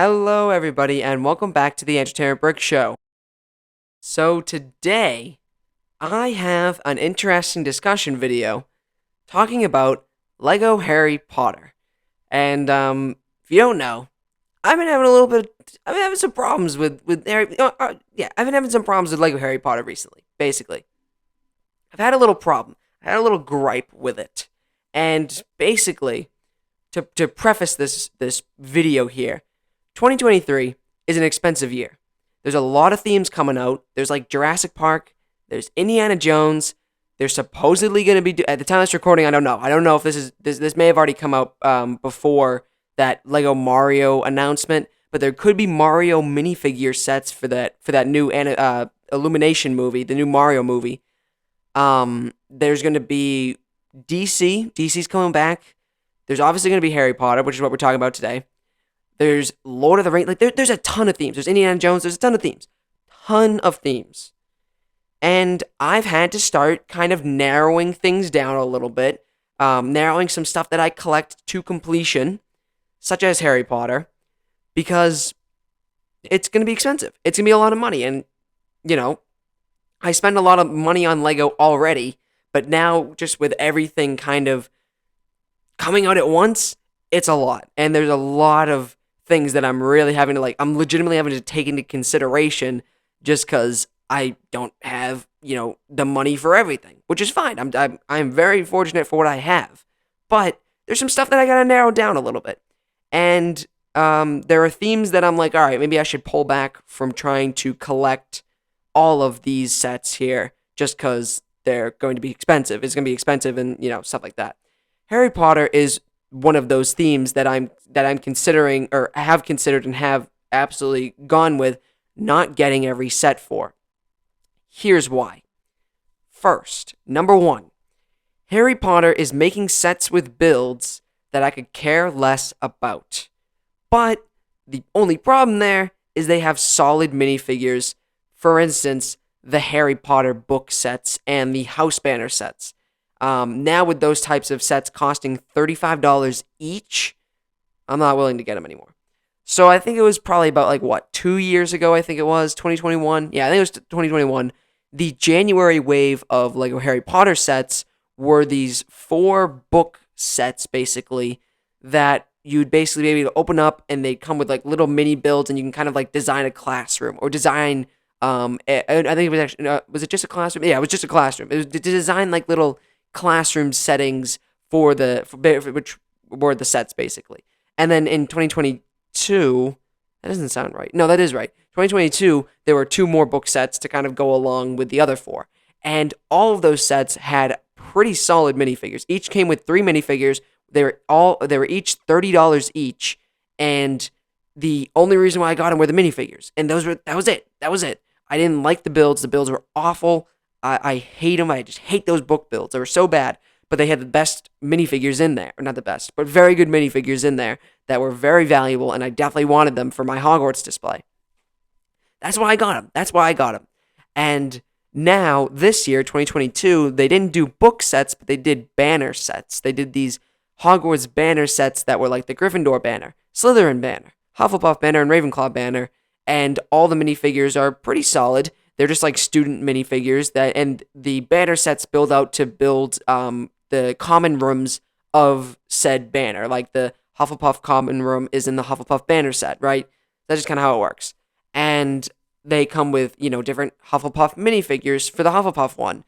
Hello, everybody, and welcome back to the Entertainment Brick Show. So, today, I have an interesting discussion video talking about Lego Harry Potter. And, if you don't know, I've been having a little bit, I've been having some problems with Harry, I've been having some problems with Lego Harry Potter recently, basically. I've had a little problem. I had a little gripe with it. And, basically, to preface this video here, 2023 is an expensive year. There's a lot of themes coming out. There's like Jurassic Park. There's Indiana Jones. There's supposedly going to be at the time of this recording. I don't know. I don't know if this may have already come out before that Lego Mario announcement, but there could be Mario minifigure sets for that new Illumination movie, the new Mario movie. There's going to be DC. DC's coming back. There's obviously going to be Harry Potter, which is what we're talking about today. There's Lord of the Rings. Like there's a ton of themes. There's Indiana Jones. There's a ton of themes. Ton of themes. And I've had to start kind of narrowing things down a little bit. Narrowing some stuff that I collect to completion, such as Harry Potter, because it's going to be expensive. It's going to be a lot of money. And, I spend a lot of money on Lego already, but now just with everything kind of coming out at once, it's a lot. And there's a lot of things that I'm really having to I'm legitimately having to take into consideration just because I don't have, the money for everything, which is fine. I'm very fortunate for what I have, but there's some stuff that I gotta narrow down a little bit. And there are themes that I'm like, all right, maybe I should pull back from trying to collect all of these sets here just because they're going to be expensive. It's going to be expensive and, stuff like that. Harry Potter is one of those themes that I'm considering or have considered and have absolutely gone with not getting every set for. Here's why. First, number one, Harry Potter is making sets with builds that I could care less about. But the only problem there is they have solid minifigures. For instance, the Harry Potter book sets and the house banner sets. Now with those types of sets costing $35 each, I'm not willing to get them anymore. So I think it was probably about 2 years ago, I think it was, 2021. Yeah, I think it was 2021. The January wave of Lego Harry Potter sets were these 4 book sets, basically, that you'd basically be able to open up and they'd come with little mini builds and you can kind of design a classroom or design, I think it was actually, was it just a classroom? Yeah, it was just a classroom. It was to design little classroom settings for which were the sets basically. And then in 2022, that doesn't sound right. No, that is right. 2022, there were 2 more book sets to kind of go along with the other 4. And all of those sets had pretty solid minifigures. Each came with 3 minifigures. They were each $30 each, and the only reason why I got them were the minifigures. And that was it. I didn't like the builds. The builds were awful. I hate them. I just hate those book builds. They were so bad, but they had the best minifigures in there. Or not the best, but very good minifigures in there that were very valuable, and I definitely wanted them for my Hogwarts display. That's why I got them. And now, this year, 2022, they didn't do book sets, but they did banner sets. They did these Hogwarts banner sets that were like the Gryffindor banner, Slytherin banner, Hufflepuff banner, and Ravenclaw banner, and all the minifigures are pretty solid. They're just student minifigures and the banner sets build out to build the common rooms of said banner. Like the Hufflepuff common room is in the Hufflepuff banner set, right? That's just kind of how it works. And they come with, different Hufflepuff minifigures for the Hufflepuff one.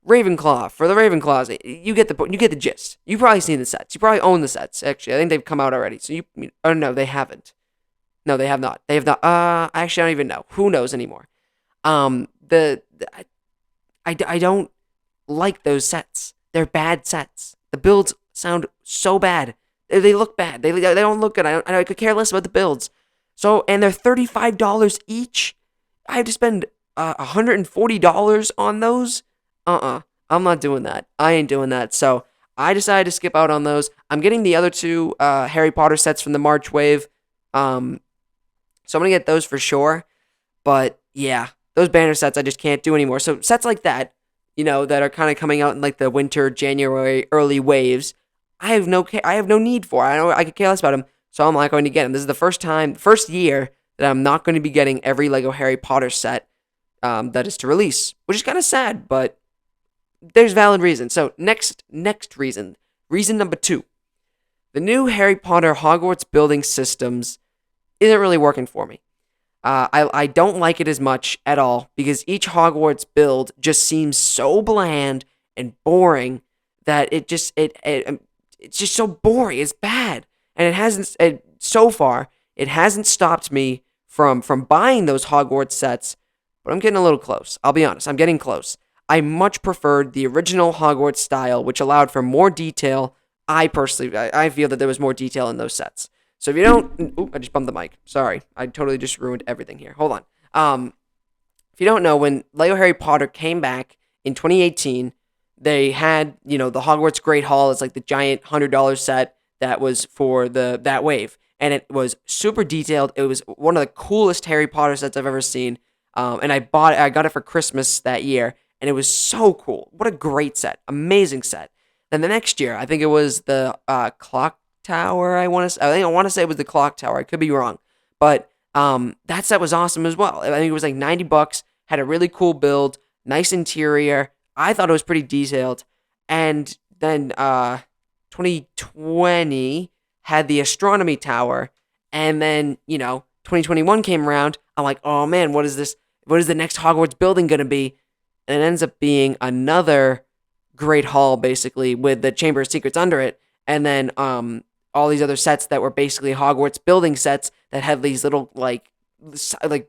Ravenclaw for the Ravenclaws. You get the gist. You've probably seen the sets. You probably own the sets. Actually, I think they've come out already. So no, they haven't. No, they have not. They have not. Actually, I don't even know. Who knows anymore? I don't like those sets. They're bad sets. The builds sound so bad. They look bad. They don't look good. I could care less about the builds. So, and they're $35 each. I have to spend $140 on those. I'm not doing that. I ain't doing that. So I decided to skip out on those. I'm getting the other 2 Harry Potter sets from the March wave. So I'm gonna get those for sure. But yeah, those banner sets I just can't do anymore. So sets like that, that are kind of coming out in the winter, January, early waves, I have no need for. I could care less about them. so I'm not going to get them. This is the first year that I'm not going to be getting every Lego Harry Potter set that is to release, which is kind of sad, but there's valid reason. So next reason number 2, the new Harry Potter Hogwarts building systems isn't really working for me. I don't like it as much at all because each Hogwarts build just seems so bland and boring that it's just so boring. It's bad, and so far it hasn't stopped me from buying those Hogwarts sets. But I'm getting a little close. I'll be honest, I'm getting close. I much preferred the original Hogwarts style, which allowed for more detail. I feel that there was more detail in those sets. So if you don't, I just bumped the mic. Sorry, I totally just ruined everything here. Hold on. If you don't know, when Lego Harry Potter came back in 2018, they had the Hogwarts Great Hall. It's like the giant $100 set that was for that wave, and it was super detailed. It was one of the coolest Harry Potter sets I've ever seen. And I got it for Christmas that year, and it was so cool. What a great set, amazing set. Then the next year, I think it was the clock tower. I want to say it was the clock tower. I could be wrong, but that set was awesome as well. I think it was like $90. Had a really cool build, nice interior. I thought it was pretty detailed. And then 2020 had the astronomy tower, and then 2021 came around. I'm like, oh man, what is this? What is the next Hogwarts building going to be? And it ends up being another Great Hall, basically, with the Chamber of Secrets under it. And then all these other sets that were basically Hogwarts building sets that had these little, like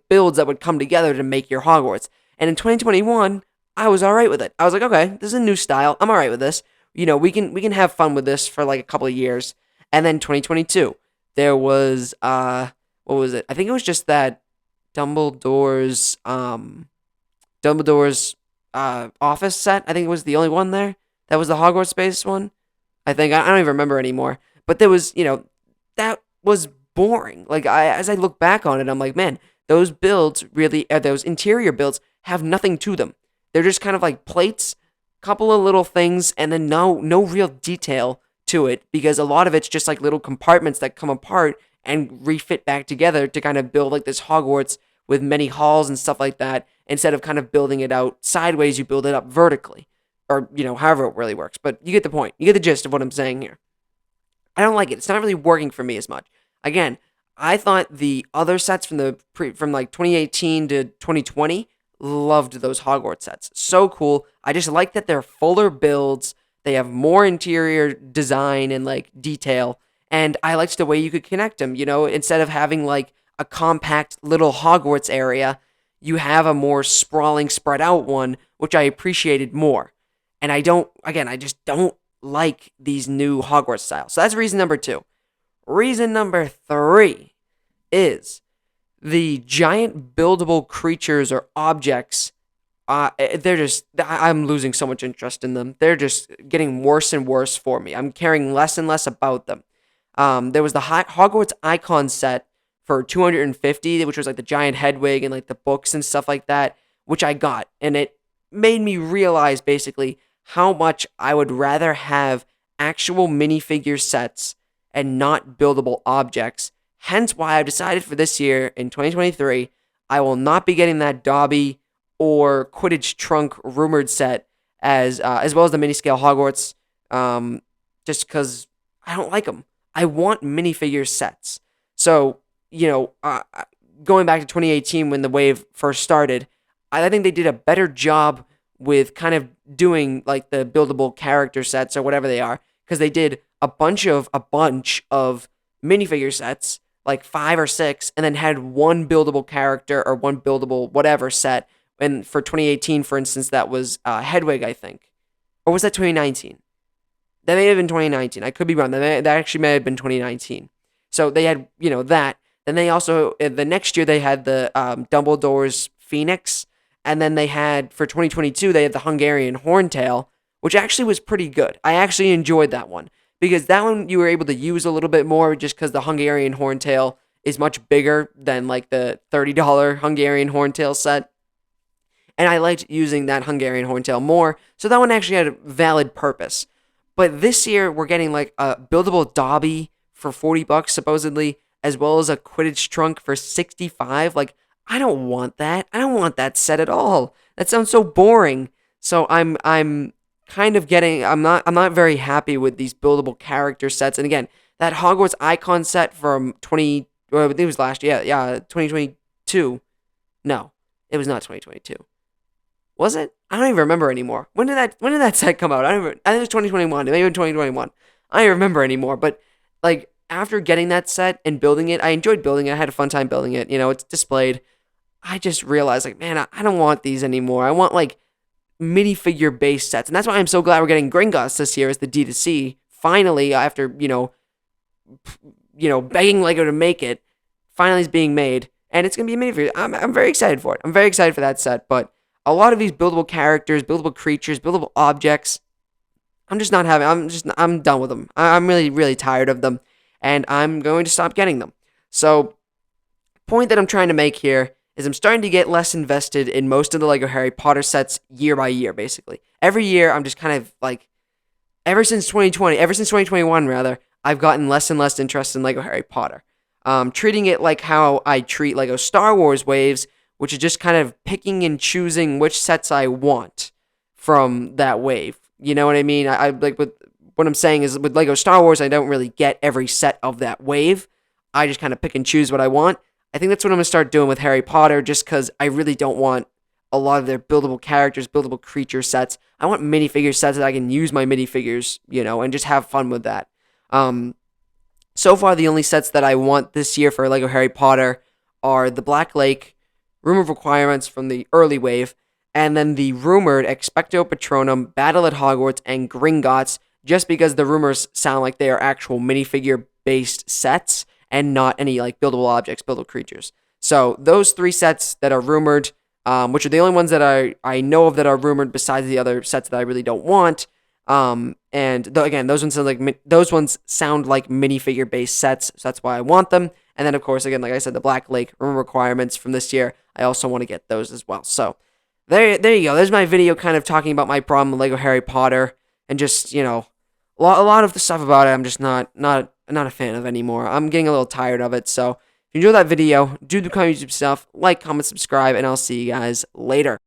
builds that would come together to make your Hogwarts. And in 2021, I was all right with it. I was like, okay, this is a new style. I'm all right with this. We can have fun with this for like a couple of years. And then 2022, there was, what was it? I think it was just that Dumbledore's office set. I think it was the only one there. That was the Hogwarts space one. I think I don't even remember anymore. But there was, that was boring. Like as I look back on it, I'm like, man, those builds really, those interior builds have nothing to them. They're just kind of like plates, couple of little things, and then no real detail to it because a lot of it's just like little compartments that come apart and refit back together to kind of build like this Hogwarts with many halls and stuff like that. Instead of kind of building it out sideways, you build it up vertically. Or, however it really works. But you get the point. You get the gist of what I'm saying here. I don't like it. It's not really working for me as much. Again, I thought the other sets from like 2018 to 2020, loved those Hogwarts sets. So cool. I just like that they're fuller builds. They have more interior design and like detail. And I liked the way you could connect them, instead of having like a compact little Hogwarts area, you have a more sprawling, spread out one, which I appreciated more. And I just don't like these new Hogwarts styles. So that's reason number 2. Reason number 3 is the giant buildable creatures or objects. I'm losing so much interest in them. They're just getting worse and worse for me. I'm caring less and less about them. There was the Hogwarts icon set for $250, which was like the giant Hedwig and like the books and stuff like that, which I got. And it made me realize basically how much I would rather have actual minifigure sets and not buildable objects. Hence why I've decided for this year, in 2023, I will not be getting that Dobby or Quidditch trunk rumored set as well as the mini scale Hogwarts, just because I don't like them. I want minifigure sets. So, going back to 2018 when the wave first started, I think they did a better job with kind of doing like the buildable character sets or whatever they are, because they did a bunch of minifigure sets, like 5 or 6, and then had one buildable character or one buildable whatever set. And for 2018, for instance, that was Hedwig, I think. Or was that 2019? That may have been 2019. I could be wrong. That actually may have been 2019. So they had, that. Then they also, the next year, they had the Dumbledore's Phoenix. And then they had, for 2022, they had the Hungarian Horntail, which actually was pretty good. I actually enjoyed that one. Because that one you were able to use a little bit more just because the Hungarian Horntail is much bigger than like the $30 Hungarian Horntail set. And I liked using that Hungarian Horntail more. So that one actually had a valid purpose. But this year, we're getting like a buildable Dobby for $40 supposedly, as well as a Quidditch trunk for 65. Like, I don't want that. I don't want that set at all. That sounds so boring. So I'm kind of getting I'm not very happy with these buildable character sets. And again, that Hogwarts icon set from 20 well, I think it was last year. Yeah, 2022. No, it was not 2022. Was it? I don't even remember anymore. When did that set come out? I think it was 2021. Maybe 2021. I don't remember anymore. But like after getting that set and building it, I enjoyed building it. I had a fun time building it. It's displayed. I just realized like, man, I don't want these anymore. I want like minifigure based sets, and that's why I'm so glad we're getting Gringotts this year as the D2C. Finally, after begging Lego to make it, finally is being made, and it's gonna be a minifigure. I'm very excited for it. I'm very excited for that set, but a lot of these buildable characters, buildable creatures, buildable objects, I'm just not having. I'm done with them. I'm really really tired of them, and I'm going to stop getting them. So, point that I'm trying to make here is I'm starting to get less invested in most of the Lego Harry Potter sets year by year, basically. Every year, I'm just kind of like, ever since 2021 rather, I've gotten less and less interest in Lego Harry Potter. Treating it like how I treat Lego Star Wars waves, which is just kind of picking and choosing which sets I want from that wave. You know what I mean? I like with what I'm saying is with Lego Star Wars, I don't really get every set of that wave. I just kind of pick and choose what I want. I think that's what I'm going to start doing with Harry Potter, just because I really don't want a lot of their buildable characters, buildable creature sets. I want minifigure sets that I can use my minifigures, and just have fun with that. So far, the only sets that I want this year for Lego Harry Potter are the Black Lake, Room of Requirements from the early wave, and then the rumored Expecto Patronum, Battle at Hogwarts, and Gringotts, just because the rumors sound like they are actual minifigure-based sets, and not any like buildable objects, buildable creatures. So those three sets that are rumored, which are the only ones that I know of that are rumored, besides the other sets that I really don't want. Again, those ones sound like minifigure based sets, so that's why I want them. And then of course, again, like I said, the Black Lake Room Requirements from this year, I also want to get those as well. So there you go. There's my video, kind of talking about my problem with Lego Harry Potter, and just a lot of the stuff about it, I'm just not a fan of anymore. I'm getting a little tired of it. So if you enjoyed that video, do the kind of YouTube stuff, like, comment, subscribe, and I'll see you guys later.